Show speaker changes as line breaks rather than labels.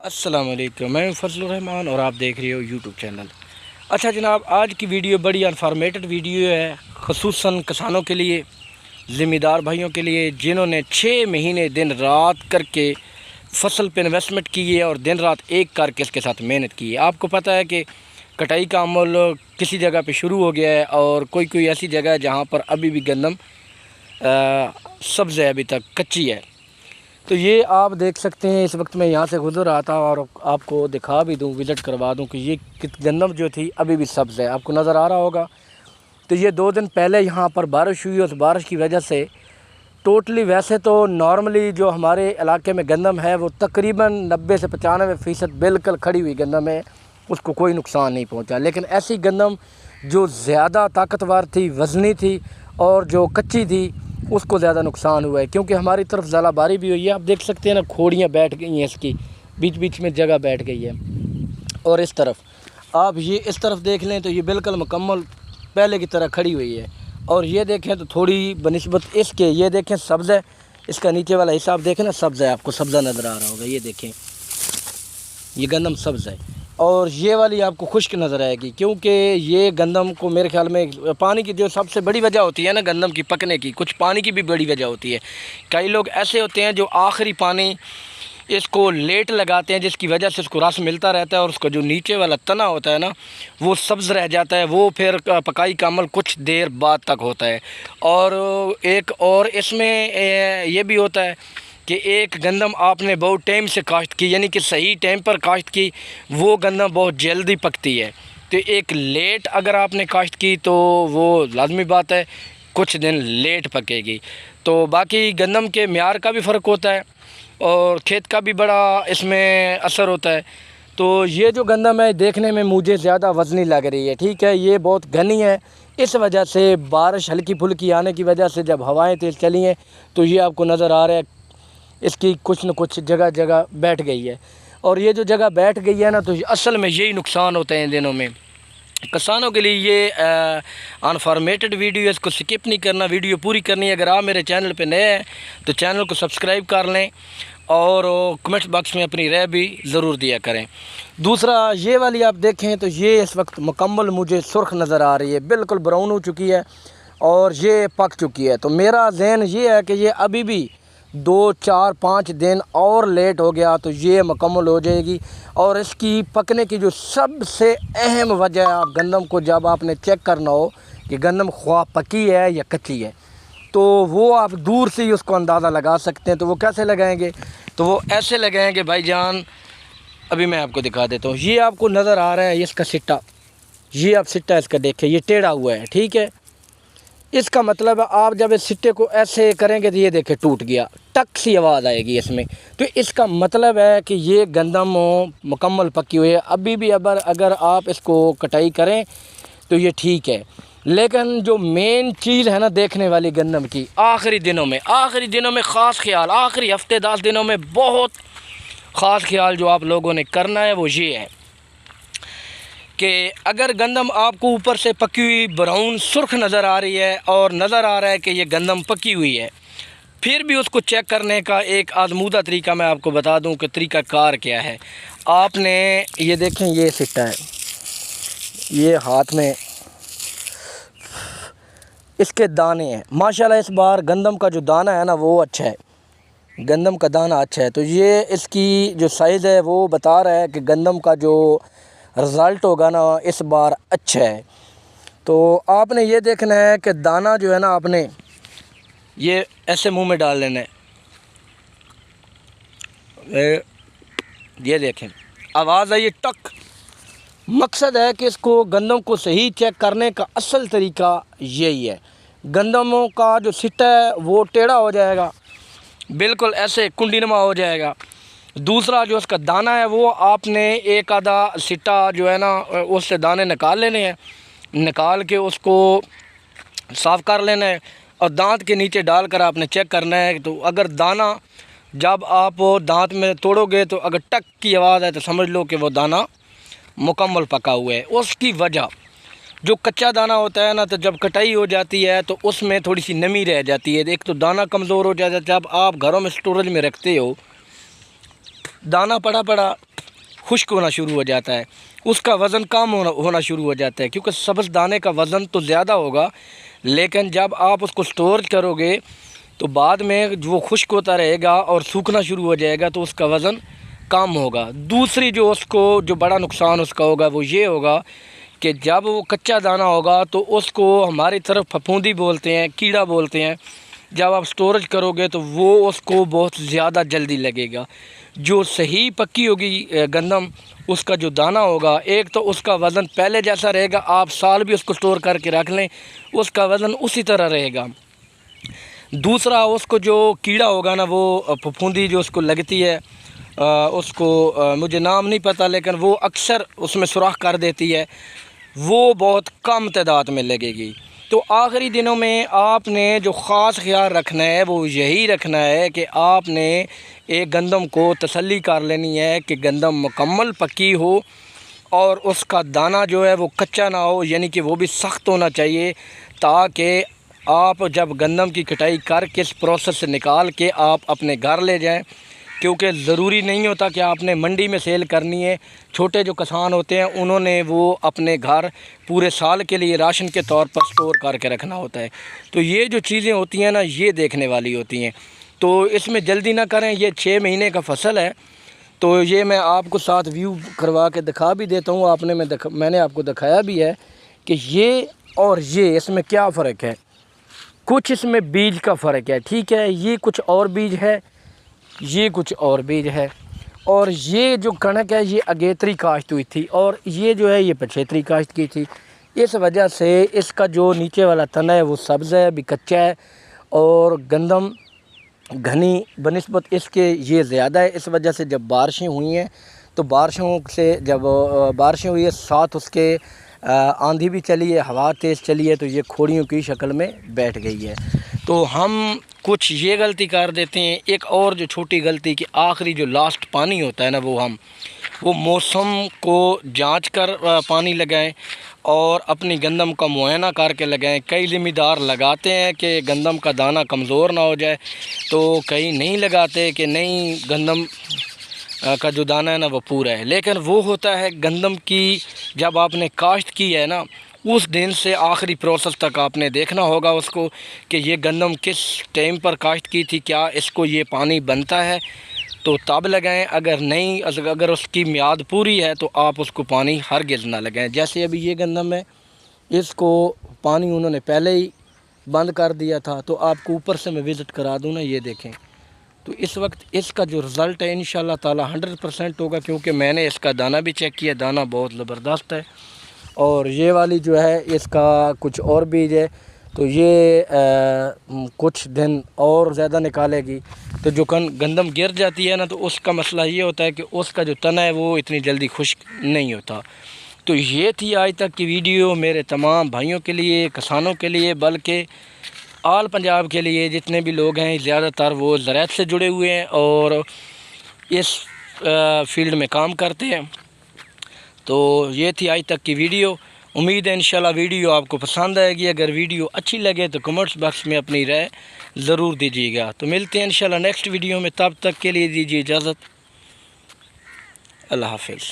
السلام علیکم، میں فضل الرحمان اور آپ دیکھ رہے ہو یوٹیوب چینل۔ اچھا جناب، آج کی ویڈیو بڑی انفارمیٹڈ ویڈیو ہے، خصوصاً کسانوں کے لیے، ذمہ دار بھائیوں کے لیے جنہوں نے 6 مہینے دن رات کر کے فصل پہ انویسٹمنٹ کی ہے اور دن رات ایک کر کے اس کے ساتھ محنت کی ہے۔ آپ کو پتہ ہے کہ کٹائی کا عمل کسی جگہ پہ شروع ہو گیا ہے اور کوئی ایسی جگہ ہے جہاں پر ابھی بھی گندم سبز ہے، ابھی تک کچی ہے۔ تو یہ آپ دیکھ سکتے ہیں، اس وقت میں یہاں سے گزر رہا تھا اور آپ کو دکھا بھی دوں، وزٹ کروا دوں کہ یہ گندم جو تھی ابھی بھی سبز ہے، آپ کو نظر آ رہا ہوگا۔ تو یہ 2 دن پہلے یہاں پر بارش ہوئی، اس بارش کی وجہ سے ٹوٹلی، ویسے تو نارملی جو ہمارے علاقے میں گندم ہے وہ تقریباً 90 سے 95% بالکل کھڑی ہوئی گندم ہے، اس کو کوئی نقصان نہیں پہنچا۔ لیکن ایسی گندم جو زیادہ طاقتور تھی، وزنی تھی اور جو کچی تھی، اس کو زیادہ نقصان ہوا ہے، کیونکہ ہماری طرف ژالہ باری بھی ہوئی ہے۔ آپ دیکھ سکتے ہیں نا، کھوڑیاں بیٹھ گئی ہیں، اس کی بیچ میں جگہ بیٹھ گئی ہے۔ اور اس طرف آپ یہ اس طرف دیکھ لیں تو یہ بالکل مکمل پہلے کی طرح کھڑی ہوئی ہے۔ اور یہ دیکھیں تو تھوڑی بنسبت اس کے، یہ دیکھیں سبز ہے، اس کا نیچے والا حصہ آپ دیکھیں نا سبز ہے، آپ کو سبزہ نظر آ رہا ہوگا، یہ دیکھیں یہ گندم سبز ہے۔ اور یہ والی آپ کو خشک نظر آئے گی، کیونکہ یہ گندم کو میرے خیال میں پانی کی جو سب سے بڑی وجہ ہوتی ہے نا گندم کی پکنے کی، کچھ پانی کی بھی بڑی وجہ ہوتی ہے۔ کئی لوگ ایسے ہوتے ہیں جو آخری پانی اس کو لیٹ لگاتے ہیں، جس کی وجہ سے اس کو رس ملتا رہتا ہے اور اس کا جو نیچے والا تنا ہوتا ہے نا وہ سبز رہ جاتا ہے، وہ پھر پکائی کا عمل کچھ دیر بعد تک ہوتا ہے۔ اور ایک اور اس میں یہ بھی ہوتا ہے کہ ایک گندم آپ نے بہت ٹائم سے کاشت کی، یعنی کہ صحیح ٹائم پر کاشت کی، وہ گندم بہت جلدی پکتی ہے۔ تو ایک لیٹ اگر آپ نے کاشت کی تو وہ لازمی بات ہے کچھ دن لیٹ پکے گی۔ تو باقی گندم کے معیار کا بھی فرق ہوتا ہے اور کھیت کا بھی بڑا اس میں اثر ہوتا ہے۔ تو یہ جو گندم ہے دیکھنے میں مجھے زیادہ وزنی لگ رہی ہے، ٹھیک ہے، یہ بہت گھنی ہے، اس وجہ سے بارش ہلکی پھلکی آنے کی وجہ سے جب ہوائیں تیز چلی ہیں تو یہ آپ کو نظر آ رہا ہے اس کی کچھ نہ کچھ جگہ بیٹھ گئی ہے۔ اور یہ جو جگہ بیٹھ گئی ہے نا، تو اصل میں یہی نقصان ہوتے ہیں ان دنوں میں کسانوں کے لیے۔ یہ انفارمیٹڈ ویڈیو ہے، اس کو سکپ نہیں کرنا، ویڈیو پوری کرنی ہے۔ اگر آپ میرے چینل پہ نئے ہیں تو چینل کو سبسکرائب کر لیں اور کمنٹ باکس میں اپنی رائے بھی ضرور دیا کریں۔ دوسرا یہ والی آپ دیکھیں تو یہ اس وقت مکمل مجھے سرخ نظر آ رہی ہے، بالکل براؤن ہو چکی ہے اور یہ پک چکی ہے۔ تو میرا ذہن یہ ہے کہ یہ ابھی بھی 2 4 5 دن اور لیٹ ہو گیا تو یہ مکمل ہو جائے گی۔ اور اس کی پکنے کی جو سب سے اہم وجہ ہے، آپ گندم کو جب آپ نے چیک کرنا ہو کہ گندم خواہ پکی ہے یا کچی ہے، تو وہ آپ دور سے ہی اس کو اندازہ لگا سکتے ہیں۔ تو وہ کیسے لگائیں گے؟ تو وہ ایسے لگائیں گے بھائی جان، ابھی میں آپ کو دکھا دیتا ہوں۔ یہ آپ کو نظر آ رہا ہے اس کا سٹا، یہ آپ سٹا اس کا دیکھیں، یہ ٹیڑھا ہوا ہے، ٹھیک ہے۔ اس کا مطلب ہے آپ جب اس سٹے کو ایسے کریں گے تو یہ دیکھیں ٹوٹ گیا، ٹک سی آواز آئے گی اس میں، تو اس کا مطلب ہے کہ یہ گندم مکمل پکی ہوئی ہے۔ ابھی بھی اگر آپ اس کو کٹائی کریں تو یہ ٹھیک ہے، لیکن جو مین چیز ہے نا دیکھنے والی گندم کی، آخری دنوں میں خاص خیال، آخری ہفتے 10 دنوں میں بہت خاص خیال جو آپ لوگوں نے کرنا ہے وہ یہ ہے کہ اگر گندم آپ کو اوپر سے پکی ہوئی براؤن سرخ نظر آ رہی ہے اور نظر آ رہا ہے کہ یہ گندم پکی ہوئی ہے، پھر بھی اس کو چیک کرنے کا ایک آزمودہ طریقہ میں آپ کو بتا دوں کہ طریقہ کار کیا ہے۔ آپ نے یہ دیکھیں، یہ سٹا ہے، یہ ہاتھ میں اس کے دانے ہیں، ماشاءاللہ اس بار گندم کا جو دانہ ہے نا وہ اچھا ہے، گندم کا دانہ اچھا ہے۔ تو یہ اس کی جو سائز ہے وہ بتا رہا ہے کہ گندم کا جو رزلٹ ہوگا نا اس بار اچھا ہے۔ تو آپ نے یہ دیکھنا ہے کہ دانہ جو ہے نا آپ نے یہ ایسے منہ میں ڈال لینا ہے، یہ دیکھیں آواز آئی ٹک، مقصد ہے کہ اس کو گندم کو صحیح چیک کرنے کا اصل طریقہ یہی ہے۔ گندموں کا جو سٹا ہے وہ ٹیڑھا ہو جائے گا، بالکل ایسے کنڈی نما ہو جائے گا۔ دوسرا جو اس کا دانہ ہے وہ آپ نے ایک آدھا سٹا جو ہے نا اس سے دانے نکال لینے ہیں، نکال کے اس کو صاف کر لینا ہے اور دانت کے نیچے ڈال کر آپ نے چیک کرنا ہے۔ تو اگر دانہ جب آپ دانت میں توڑو گے تو اگر ٹک کی آواز ہے تو سمجھ لو کہ وہ دانہ مکمل پکا ہوا ہے۔ اس کی وجہ جو کچا دانہ ہوتا ہے نا، تو جب کٹائی ہو جاتی ہے تو اس میں تھوڑی سی نمی رہ جاتی ہے، ایک تو دانہ کمزور ہو جاتا ہے۔ جب آپ گھروں میں سٹوریج میں رکھتے ہو، دانہ پڑا خشک ہونا شروع ہو جاتا ہے، اس کا وزن کم ہونا شروع ہو جاتا ہے، کیونکہ سبز دانے کا وزن تو زیادہ ہوگا، لیکن جب آپ اس کو سٹور کرو گے تو بعد میں وہ خشک ہوتا رہے گا اور سوکھنا شروع ہو جائے گا تو اس کا وزن کم ہوگا۔ دوسری جو بڑا نقصان اس کا ہوگا وہ یہ ہوگا کہ جب وہ کچا دانہ ہوگا تو اس کو ہماری طرف پھپھوندی بولتے ہیں، کیڑا بولتے ہیں، جب آپ سٹورج کرو گے تو وہ اس کو بہت زیادہ جلدی لگے گا۔ جو صحیح پکی ہوگی گندم، اس کا جو دانہ ہوگا، ایک تو اس کا وزن پہلے جیسا رہے گا، آپ سال بھی اس کو سٹور کر کے رکھ لیں اس کا وزن اسی طرح رہے گا۔ دوسرا اس کو جو کیڑا ہوگا نا، وہ پھپھوندی جو اس کو لگتی ہے، اس کو مجھے نام نہیں پتہ، لیکن وہ اکثر اس میں سوراخ کر دیتی ہے، وہ بہت کم تعداد میں لگے گی۔ تو آخری دنوں میں آپ نے جو خاص خیال رکھنا ہے وہ یہی رکھنا ہے کہ آپ نے ایک گندم کو تسلی کر لینی ہے کہ گندم مکمل پکی ہو اور اس کا دانہ جو ہے وہ کچا نہ ہو، یعنی کہ وہ بھی سخت ہونا چاہیے، تاکہ آپ جب گندم کی کٹائی کر کے اس پروسیس سے نکال کے آپ اپنے گھر لے جائیں، کیونکہ ضروری نہیں ہوتا کہ آپ نے منڈی میں سیل کرنی ہے۔ چھوٹے جو کسان ہوتے ہیں انہوں نے وہ اپنے گھر پورے سال کے لیے راشن کے طور پر سٹور کر کے رکھنا ہوتا ہے۔ تو یہ جو چیزیں ہوتی ہیں نا، یہ دیکھنے والی ہوتی ہیں، تو اس میں جلدی نہ کریں۔ یہ 6 مہینے کا فصل ہے، تو یہ میں آپ کو ساتھ ویو کروا کے دکھا بھی دیتا ہوں۔ میں نے آپ کو دکھایا بھی ہے کہ یہ اور یہ اس میں کیا فرق ہے۔ کچھ اس میں بیج کا فرق ہے، ٹھیک ہے، یہ کچھ اور بیج ہے، یہ کچھ اور بیج ہے، اور یہ جو کنک ہے یہ اگیتری کاشت ہوئی تھی اور یہ جو ہے یہ پچھیتری کاشت کی تھی۔ اس وجہ سے اس کا جو نیچے والا تنا ہے وہ سبز ہے، ابھی کچا ہے، اور گندم گھنی بنسبت اس کے یہ زیادہ ہے۔ اس وجہ سے جب بارشیں ہوئی ہیں تو جب بارشیں ہوئی ہیں ساتھ اس کے آندھی بھی چلی ہے، ہوا تیز چلی ہے، تو یہ کھوڑیوں کی شکل میں بیٹھ گئی ہے۔ تو ہم کچھ یہ غلطی کر دیتے ہیں، ایک اور جو چھوٹی غلطی کہ آخری جو لاسٹ پانی ہوتا ہے نا، وہ موسم کو جانچ کر پانی لگائیں اور اپنی گندم کا معائنہ کر کے لگائیں۔ کئی ذمہ دار لگاتے ہیں کہ گندم کا دانہ کمزور نہ ہو جائے، تو کئی نہیں لگاتے کہ نہیں گندم کا جو دانہ ہے نا وہ پورا ہے، لیکن وہ ہوتا ہے گندم کی جب آپ نے کاشت کی ہے نا، اس دن سے آخری پروسیس تک آپ نے دیکھنا ہوگا اس کو کہ یہ گندم کس ٹائم پر کاشت کی تھی، کیا اس کو یہ پانی بنتا ہے تو تب لگائیں، اگر اس کی میعاد پوری ہے تو آپ اس کو پانی ہرگز نہ لگائیں۔ جیسے ابھی یہ گندم ہے، اس کو پانی انہوں نے پہلے ہی بند کر دیا تھا، تو آپ کو اوپر سے میں وزٹ کرا دوں نا، یہ دیکھیں۔ تو اس وقت اس کا جو رزلٹ ہے انشاءاللہ تعالی 100% ہوگا، کیونکہ میں نے اس کا دانہ بھی چیک کیا، دانہ بہت زبردست ہے۔ اور یہ والی جو ہے اس کا کچھ اور بیج ہے، تو یہ کچھ دن اور زیادہ نکالے گی۔ تو جو گندم گر جاتی ہے نا، تو اس کا مسئلہ یہ ہوتا ہے کہ اس کا جو تنا ہے وہ اتنی جلدی خشک نہیں ہوتا۔ تو یہ تھی آج تک کی ویڈیو میرے تمام بھائیوں کے لیے، کسانوں کے لیے، بلکہ آل پنجاب کے لیے۔ جتنے بھی لوگ ہیں زیادہ تر وہ زراعت سے جڑے ہوئے ہیں اور اس فیلڈ میں کام کرتے ہیں۔ تو یہ تھی آج تک کی ویڈیو، امید ہے انشاءاللہ ویڈیو آپ کو پسند آئے گی۔ اگر ویڈیو اچھی لگے تو کمنٹس باکس میں اپنی رائے ضرور دیجیے گا۔ تو ملتے ہیں انشاءاللہ نیکسٹ ویڈیو میں، تب تک کے لیے دیجیے اجازت، اللہ حافظ۔